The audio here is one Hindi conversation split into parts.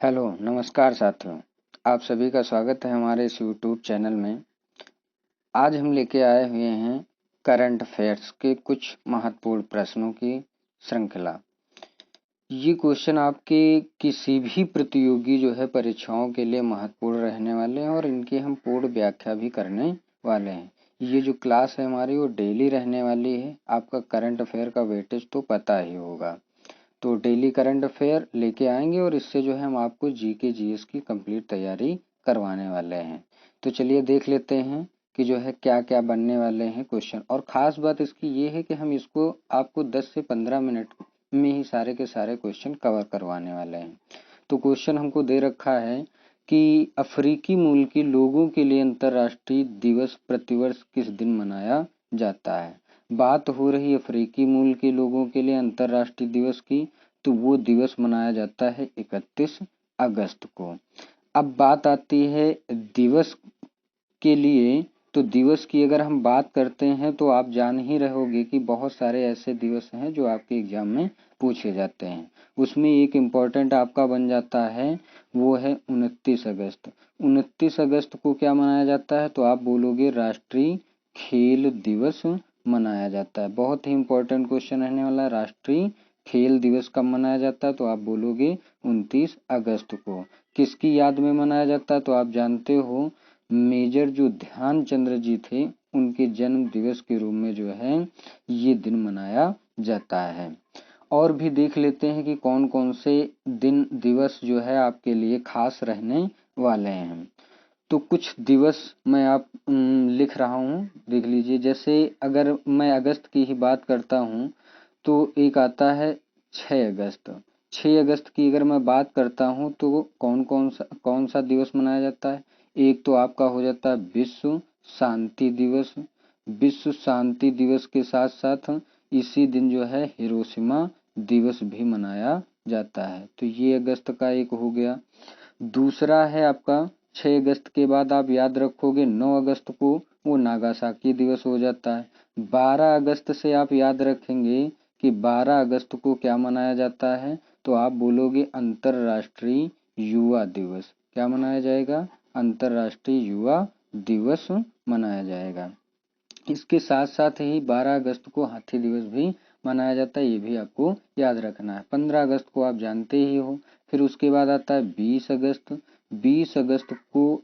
हेलो, नमस्कार साथियों। आप सभी का स्वागत है हमारे इस यूट्यूब चैनल में। आज हम लेके आए हुए हैं करंट अफेयर्स के कुछ महत्वपूर्ण प्रश्नों की श्रृंखला। ये क्वेश्चन आपके किसी भी प्रतियोगी परीक्षाओं के लिए महत्वपूर्ण रहने वाले हैं और इनकी हम पूर्ण व्याख्या भी करने वाले हैं। ये जो क्लास है हमारी वो डेली रहने वाली है। आपका करंट अफेयर का वेटेज तो पता ही होगा। तो डेली करंट अफेयर लेके आएंगे और इससे हम आपको जीके जीएस की कंप्लीट तैयारी करवाने वाले हैं। तो चलिए देख लेते हैं कि क्या क्या बनने वाले हैं क्वेश्चन। और ख़ास बात इसकी ये है कि हम इसको आपको 10 से 15 मिनट में ही सारे के सारे क्वेश्चन कवर करवाने वाले हैं। तो क्वेश्चन हमको दे रखा है कि अफ्रीकी मूल के लोगों के लिए अंतर्राष्ट्रीय दिवस प्रतिवर्ष किस दिन मनाया जाता है। बात हो रही अफ्रीकी मूल के लोगों के लिए अंतर्राष्ट्रीय दिवस की, तो वो दिवस मनाया जाता है 31 अगस्त को। अब बात आती है दिवस के लिए। तो दिवस की अगर हम बात करते हैं तो आप जान ही रहे होंगे कि बहुत सारे ऐसे दिवस हैं जो आपके एग्जाम में पूछे जाते हैं। उसमें एक इम्पॉर्टेंट आपका बन जाता है, वो है 29 अगस्त। 29 अगस्त को क्या मनाया जाता है? तो आप बोलोगे राष्ट्रीय खेल दिवस मनाया जाता है। बहुत ही इम्पोर्टेंट क्वेश्चन रहने वाला है। राष्ट्रीय खेल दिवस कब मनाया जाता है? तो आप बोलोगे 29 अगस्त को। किसकी याद में मनाया जाता है? तो आप जानते हो मेजर जो ध्यानचंद्र जी थे उनके जन्म दिवस के रूप में ये दिन मनाया जाता है। और भी देख लेते हैं कि कौन कौन से दिन दिवस आपके लिए खास रहने वाले हैं। तो कुछ दिवस मैं लिख रहा हूँ, देख लीजिए। जैसे अगर मैं अगस्त की ही बात करता हूँ तो एक आता है 6 अगस्त। 6 अगस्त की अगर मैं बात करता हूँ तो कौन सा दिवस मनाया जाता है? एक तो आपका हो जाता है विश्व शांति दिवस। विश्व शांति दिवस के साथ साथ इसी दिन हिरोशिमा दिवस भी मनाया जाता है। तो ये अगस्त का एक हो गया। दूसरा है आपका 6 अगस्त के बाद आप याद रखोगे 9 अगस्त को वो नागासाकी दिवस हो जाता है। 12 अगस्त से आप याद रखेंगे कि 12 अगस्त को क्या मनाया जाता है? तो आप बोलोगे अंतर्राष्ट्रीय युवा दिवस। क्या मनाया जाएगा? अंतर्राष्ट्रीय युवा दिवस मनाया जाएगा। इसके साथ साथ ही 12 अगस्त को हाथी दिवस भी मनाया जाता है, ये भी आपको याद रखना है। 15 अगस्त को आप जानते ही हो। फिर उसके बाद आता है 20 अगस्त। 20 अगस्त को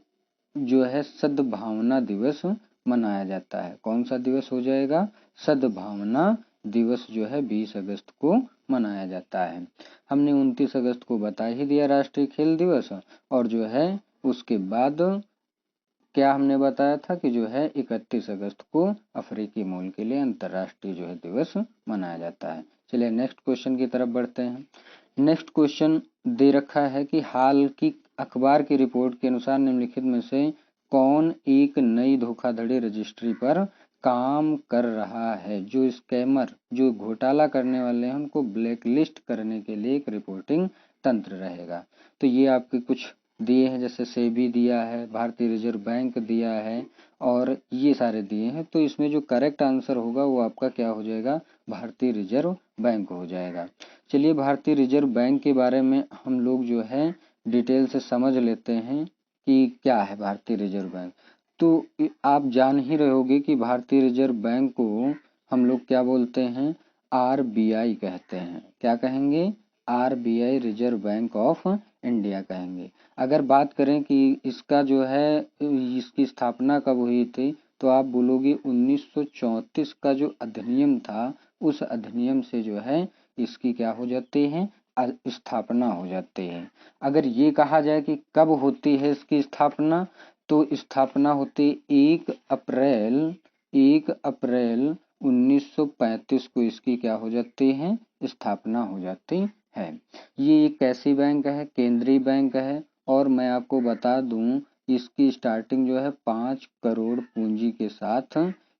सद्भावना दिवस मनाया जाता है। कौन सा दिवस हो जाएगा? सद्भावना दिवस 20 अगस्त को मनाया जाता है। हमने 29 अगस्त को बता ही दिया राष्ट्रीय खेल दिवस। और उसके बाद क्या हमने बताया था कि 31 अगस्त को अफ्रीकी मूल के लिए अंतर्राष्ट्रीय दिवस मनाया जाता है। चलिए नेक्स्ट क्वेश्चन की तरफ बढ़ते हैं। नेक्स्ट क्वेश्चन दे रखा है कि हाल की अखबार की रिपोर्ट के अनुसार निम्नलिखित में से कौन एक नई धोखाधड़ी रजिस्ट्री पर काम कर रहा है? जो स्कैमर, जो घोटाला करने वाले हैं, उनको ब्लैकलिस्ट करने के लिए एक रिपोर्टिंग तंत्र रहेगा। तो ये आपके कुछ दिए हैं, जैसे सेबी दिया है, भारतीय रिजर्व बैंक दिया है और ये सारे दिए हैं। तो इसमें जो करेक्ट आंसर होगा वो आपका क्या हो जाएगा? भारतीय रिजर्व बैंक हो जाएगा। चलिए भारतीय रिजर्व बैंक के बारे में हम लोग डिटेल से समझ लेते हैं कि क्या है भारतीय रिजर्व बैंक। तो आप जान ही रहे होगे कि भारतीय रिजर्व बैंक को हम लोग क्या बोलते हैं? आरबीआई कहते हैं। क्या कहेंगे? RBI, reserve bank of India कहेंगे। अगर बात करें कि इसका इसकी स्थापना कब हुई थी, तो आप बोलोगे 1934 का जो अधिनियम था, उस अधिनियम से इसकी क्या हो जाती है? स्थापना हो जाती है। अगर ये कहा जाए कि कब होती है इसकी स्थापना, तो स्थापना होती 1 अप्रैल 1935 को इसकी क्या हो जाती है? स्थापना हो जाती है। ये एक कैसी बैंक है? केंद्रीय बैंक है। और मैं आपको बता दूं इसकी स्टार्टिंग 5 करोड़ पूंजी के साथ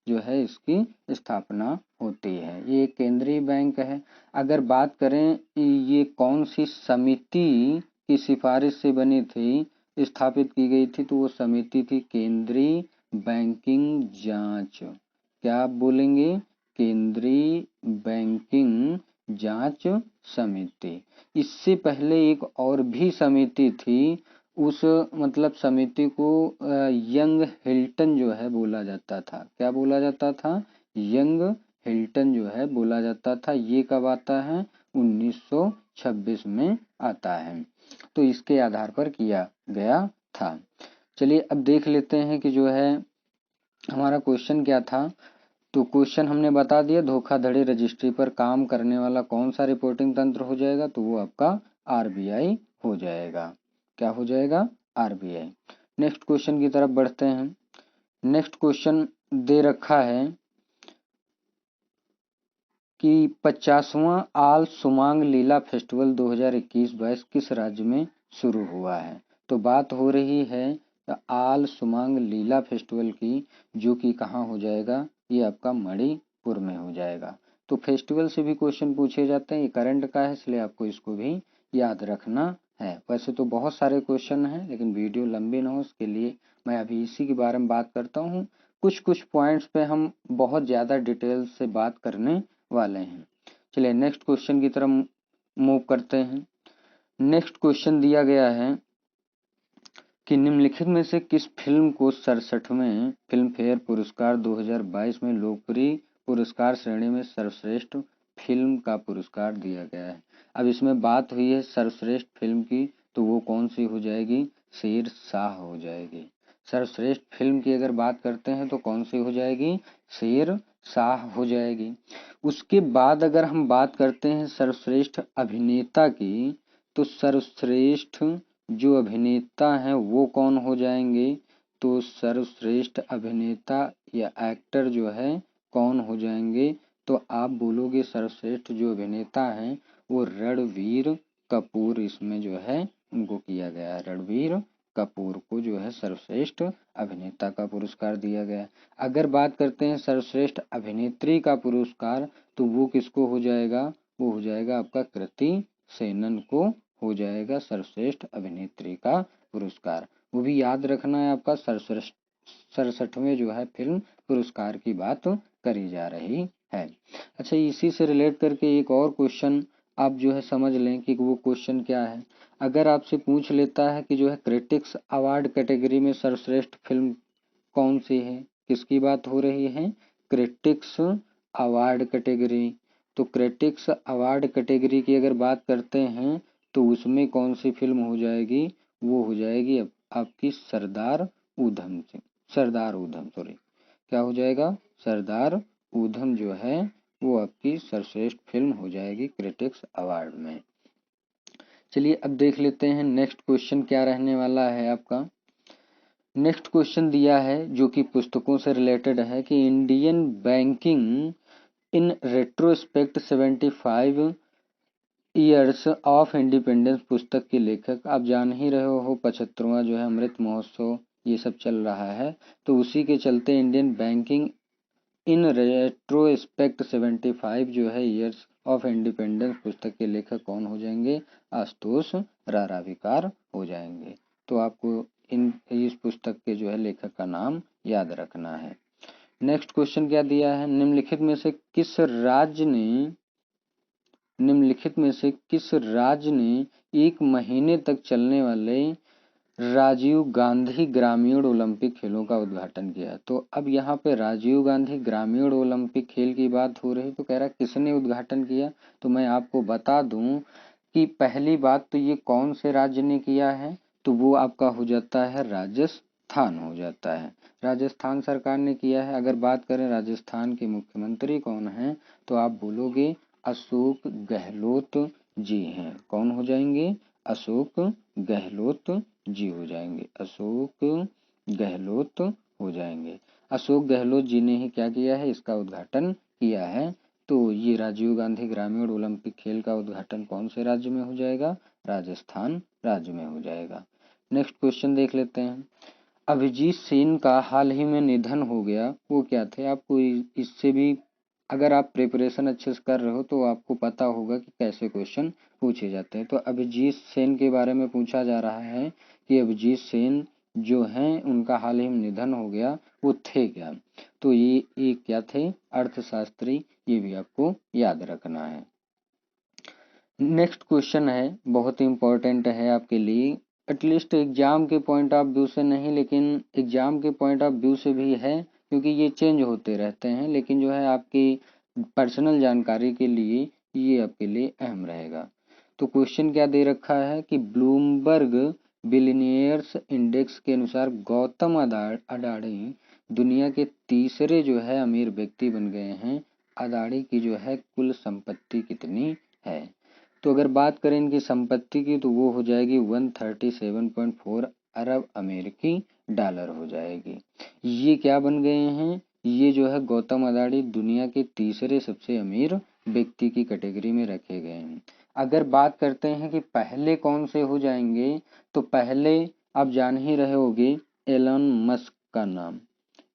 इसकी स्थापना होती है। ये केंद्रीय बैंक है। अगर बात करें ये कौन सी समिति की सिफारिश से बनी थी, स्थापित की गई थी, तो वो समिति थी केंद्रीय बैंकिंग जांच। क्या आप बोलेंगे? केंद्रीय बैंकिंग जांच समिति। इससे पहले एक और भी समिति थी, उस मतलब समिति को यंग हिल्टन जो है बोला जाता था। क्या बोला जाता था? यंग हिल्टन जो है बोला जाता था। ये कब आता है? 1926 में आता है। तो इसके आधार पर किया गया था। चलिए अब देख लेते हैं कि जो है हमारा क्वेश्चन क्या था। तो क्वेश्चन हमने बता दिया, धोखाधड़ी रजिस्ट्री पर काम करने वाला कौन सा रिपोर्टिंग तंत्र हो जाएगा? तो वो आपका आरबीआई हो जाएगा। क्या हो जाएगा? आरबीआई। नेक्स्ट क्वेश्चन की तरफ बढ़ते हैं। नेक्स्ट क्वेश्चन दे रखा है कि 50वां आल सुमांग लीला फेस्टिवल 2021-22 किस राज्य में शुरू हुआ है? तो बात हो रही है आल सुमांग लीला फेस्टिवल की, जो कि कहाँ हो जाएगा? ये आपका मणिपुर में हो जाएगा। तो फेस्टिवल से भी क्वेश्चन पूछे जाते हैं, ये करंट का है इसलिए आपको इसको भी याद रखना है। वैसे तो बहुत सारे क्वेश्चन हैं, लेकिन वीडियो लंबी ना हो इसके लिए मैं अभी इसी के बारे में बात करता हूँ। कुछ कुछ पॉइंट्स पे हम बहुत ज़्यादा डिटेल से बात करने वाले हैं। चलिए नेक्स्ट क्वेश्चन की तरफ मूव करते हैं। नेक्स्ट क्वेश्चन दिया गया है कि निम्नलिखित में से किस फिल्म को 67वें फिल्म फेयर पुरस्कार 2022 में लोकप्रिय पुरस्कार श्रेणी में सर्वश्रेष्ठ फिल्म का पुरस्कार दिया गया है? अब इसमें बात हुई है सर्वश्रेष्ठ फिल्म की, तो वो कौन सी हो जाएगी? शेरशाह हो जाएगी। सर्वश्रेष्ठ फिल्म की अगर बात करते हैं तो कौन सी हो जाएगी? शेरशाह हो जाएगी। उसके बाद अगर हम बात करते हैं सर्वश्रेष्ठ अभिनेता की, तो सर्वश्रेष्ठ जो अभिनेता हैं वो कौन हो जाएंगे? तो सर्वश्रेष्ठ अभिनेता या एक्टर जो है कौन हो जाएंगे? तो आप बोलोगे सर्वश्रेष्ठ जो अभिनेता हैं वो रणवीर कपूर, इसमें जो है उनको किया गया है। रणवीर कपूर को जो है सर्वश्रेष्ठ अभिनेता का पुरस्कार दिया गया। अगर बात करते हैं सर्वश्रेष्ठ अभिनेत्री का पुरस्कार, तो वो किसको हो जाएगा? वो हो जाएगा आपका कृति सेनन को हो जाएगा सर्वश्रेष्ठ अभिनेत्री का पुरस्कार। वो भी याद रखना है आपका 67वें जो है फिल्म पुरस्कार की बात करी जा रही है। अच्छा, इसी से रिलेट करके एक और क्वेश्चन आप जो है समझ लें कि वो क्वेश्चन क्या है। अगर आपसे पूछ लेता है कि जो है क्रिटिक्स अवार्ड कैटेगरी में सर्वश्रेष्ठ फिल्म कौन सी है, किसकी बात हो रही है? Critics award category. तो क्रिटिक्स अवार्ड कैटेगरी की अगर बात करते हैं तो उसमें कौन सी फिल्म हो जाएगी? वो हो जाएगी आपकी सरदार ऊधम सिंह, सरदार ऊधम, सॉरी, क्या हो जाएगा? सरदार ऊधम जो है वो आपकी सर्वश्रेष्ठ फिल्म हो जाएगी क्रिटिक्स अवार्ड में। चलिए अब देख लेते हैं नेक्स्ट क्वेश्चन क्या रहने वाला है आपका। नेक्स्ट क्वेश्चन दिया है जो कि पुस्तकों से रिलेटेड है कि Indian banking in retrospect 75 years of independence पुस्तक के लेखक, आप जान ही रहे हो 75वां जो है अमृत महोत्सव ये सब चल रहा है, तो उसी के चलते इंडियन बैंकिंग इन रेट्रोस्पेक्ट 75 जो है ईयर्स ऑफ इंडिपेंडेंस पुस्तक के लेखक कौन हो जाएंगे? आशुतोष राराविकार हो जाएंगे। तो आपको इस पुस्तक के जो है लेखक का नाम याद रखना है। नेक्स्ट क्वेश्चन क्या दिया है? निम्नलिखित में से किस राज्य ने 1 महीने तक चलने वाले राजीव गांधी ग्रामीण ओलंपिक खेलों का उद्घाटन किया? तो अब यहाँ पे राजीव गांधी ग्रामीण ओलंपिक खेल की बात हो रही, तो कह रहा है किसने उद्घाटन किया? तो मैं आपको बता दूं कि पहली बात तो ये कौन से राज्य ने किया है, तो वो आपका हो जाता है राजस्थान हो जाता है। राजस्थान सरकार ने किया है। अगर बात करें राजस्थान के मुख्यमंत्री कौन हैं, तो आप बोलोगे अशोक गहलोत जी हैं। कौन हो जाएंगे? अशोक गहलोत जी हो जाएंगे। अशोक गहलोत हो जाएंगे। अशोक गहलोत जी ने ही क्या किया है? इसका उद्घाटन किया है। तो ये राजीव गांधी ग्रामीण ओलंपिक खेल का उद्घाटन कौन से राज्य में हो जाएगा? राजस्थान राज्य में हो जाएगा। नेक्स्ट क्वेश्चन देख लेते हैं। अभिजीत सेन का हाल ही में निधन हो गया, वो क्या थे? आपको इससे भी अगर आप प्रिपरेशन अच्छे से कर रहे हो तो आपको पता होगा कि कैसे क्वेश्चन पूछे जाते हैं। तो अभिजीत सेन के बारे में पूछा जा रहा है कि अभिजीत सेन जो हैं उनका हाल ही में निधन हो गया, वो थे क्या? तो ये क्या थे? अर्थशास्त्री। ये भी आपको याद रखना है। नेक्स्ट क्वेश्चन है, बहुत ही इम्पोर्टेंट है आपके लिए, एटलीस्ट एग्जाम के पॉइंट ऑफ व्यू से नहीं लेकिन एग्जाम के पॉइंट ऑफ व्यू से भी है, क्योंकि ये चेंज होते रहते हैं, लेकिन जो है आपकी पर्सनल जानकारी के लिए ये आपके लिए अहम रहेगा। तो क्वेश्चन क्या दे रखा है कि ब्लूमबर्ग बिलियनियर्स इंडेक्स के अनुसार गौतम अडानी दुनिया के तीसरे जो है अमीर व्यक्ति बन गए हैं। अडानी की जो है कुल संपत्ति कितनी है? तो अगर बात करें इनकी संपत्ति की तो वो हो जाएगी 137.4 अरब अमेरिकी डॉलर हो जाएगी। ये क्या बन गए हैं? ये जो है गौतम अडानी दुनिया के तीसरे सबसे अमीर व्यक्ति की कैटेगरी में रखे गए हैं। अगर बात करते हैं कि पहले कौन से हो जाएंगे, तो पहले आप जान ही रहे होगे एलन मस्क का नाम।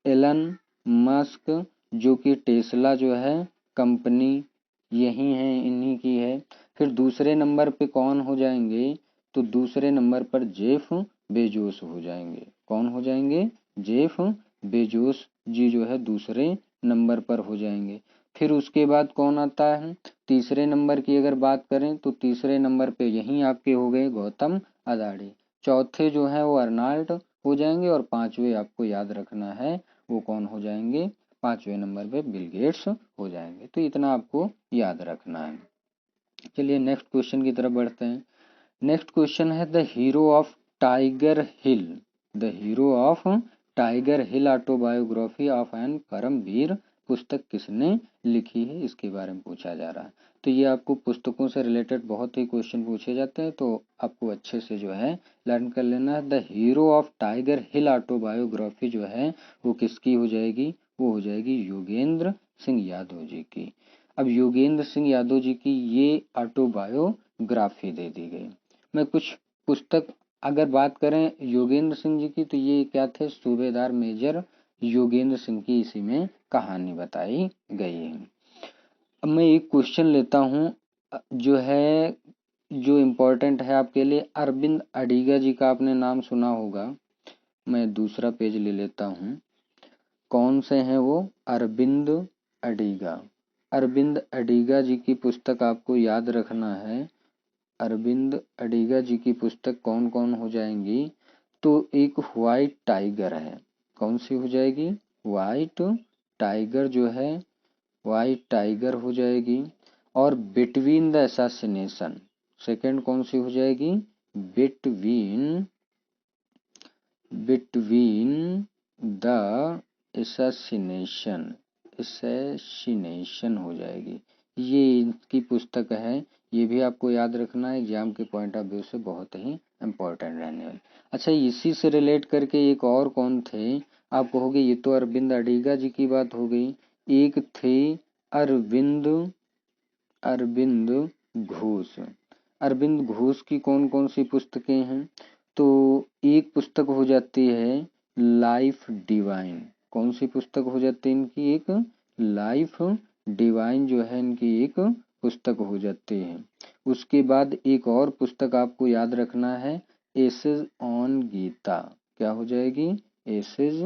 एलन मस्क जो कि टेस्ला जो है कंपनी यही है, इन्हीं की है। फिर दूसरे नंबर पे कौन हो जाएंगे? तो दूसरे नंबर पर जेफ बेजोस हो जाएंगे। कौन हो जाएंगे? जेफ बेजोस जी जो है दूसरे नंबर पर हो जाएंगे। फिर उसके बाद कौन आता है? तीसरे नंबर की अगर बात करें तो तीसरे नंबर पे यहीं आपके हो गए गौतम अडानी। चौथे जो है वो अर्नाल्ड हो जाएंगे और पांचवे आपको याद रखना है वो कौन हो जाएंगे? पांचवें नंबर पे बिल गेट्स हो जाएंगे। तो इतना आपको याद रखना है। चलिए नेक्स्ट क्वेश्चन की तरफ बढ़ते हैं। नेक्स्ट क्वेश्चन है the hero of Tiger Hill. The hero of Tiger Hill autobiography of an Paramvir पुस्तक किसने लिखी है? इसके बारे में पूछा जा रहा है। तो ये आपको पुस्तकों से रिलेटेड बहुत ही क्वेश्चन पूछे जाते हैं, तो आपको अच्छे से जो है लर्न कर लेना है। The hero of Tiger Hill autobiography जो है वो किसकी हो जाएगी? वो हो जाएगी योगेंद्र सिंह यादव जी की। अब योगेंद्र सिंह यादव जी की ये ऑटोबायोग्राफी दे दी गई। मैं कुछ पुस्तक अगर बात करें योगेंद्र सिंह जी की, तो ये क्या थे? सूबेदार मेजर योगेंद्र सिंह की इसी में कहानी बताई गई है। अब मैं एक क्वेश्चन लेता हूँ जो है जो इम्पोर्टेंट है आपके लिए। अरविंद अडिगा जी का आपने नाम सुना होगा। मैं दूसरा पेज ले लेता हूँ। कौन से हैं वो? अरविंद अडिगा। अरविंद अडिगा जी की पुस्तक आपको याद रखना है। अरविंद अडिगा जी की पुस्तक कौन कौन हो जाएंगी? तो एक व्हाइट टाइगर है। कौन सी हो जाएगी? व्हाइट टाइगर जो है व्हाइट टाइगर हो जाएगी। और बिटवीन द असैसिनेशन, सेकंड कौन सी हो जाएगी? बिटवीन द असैसिनेशन, असैसिनेशन हो जाएगी। ये इनकी पुस्तक है। ये भी आपको याद रखना है, एग्जाम के पॉइंट ऑफ व्यू से बहुत ही इम्पोर्टेंट रहने वाली। अच्छा, इसी से रिलेट करके एक और कौन थे आप कहोगे? ये तो अरविंद अडिगा जी की बात हो गई। एक थे अरविंद अरविंद घोष। अरविंद घोष की कौन कौन सी पुस्तकें हैं? तो एक पुस्तक हो जाती है लाइफ डिवाइन। कौन सी पुस्तक हो जाती है इनकी? एक लाइफ डिवाइन जो है इनकी एक पुस्तक हो जाती है। उसके बाद एक और पुस्तक आपको याद रखना है, एसेज ऑन गीता। क्या हो जाएगी? Essays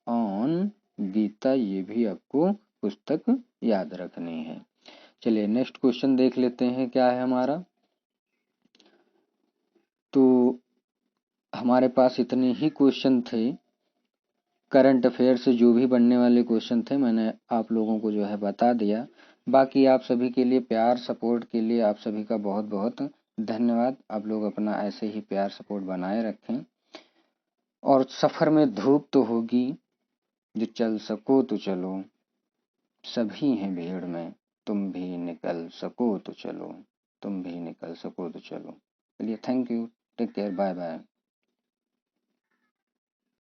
on Gita. ये भी आपको पुस्तक याद रखनी है। चलिए नेक्स्ट क्वेश्चन देख लेते हैं क्या है हमारा। तो हमारे पास इतने ही क्वेश्चन थे करंट अफेयर से, जो भी बनने वाले क्वेश्चन थे मैंने आप लोगों को जो है बता दिया। बाकी आप सभी के लिए प्यार सपोर्ट के लिए आप सभी का बहुत बहुत धन्यवाद। आप लोग अपना ऐसे ही प्यार सपोर्ट बनाए रखें। और सफ़र में धूप तो होगी, जो चल सको तो चलो, सभी हैं भीड़ में, तुम भी निकल सको तो चलो, तुम भी निकल सको तो चलो। चलिए, thank you, take care, bye bye.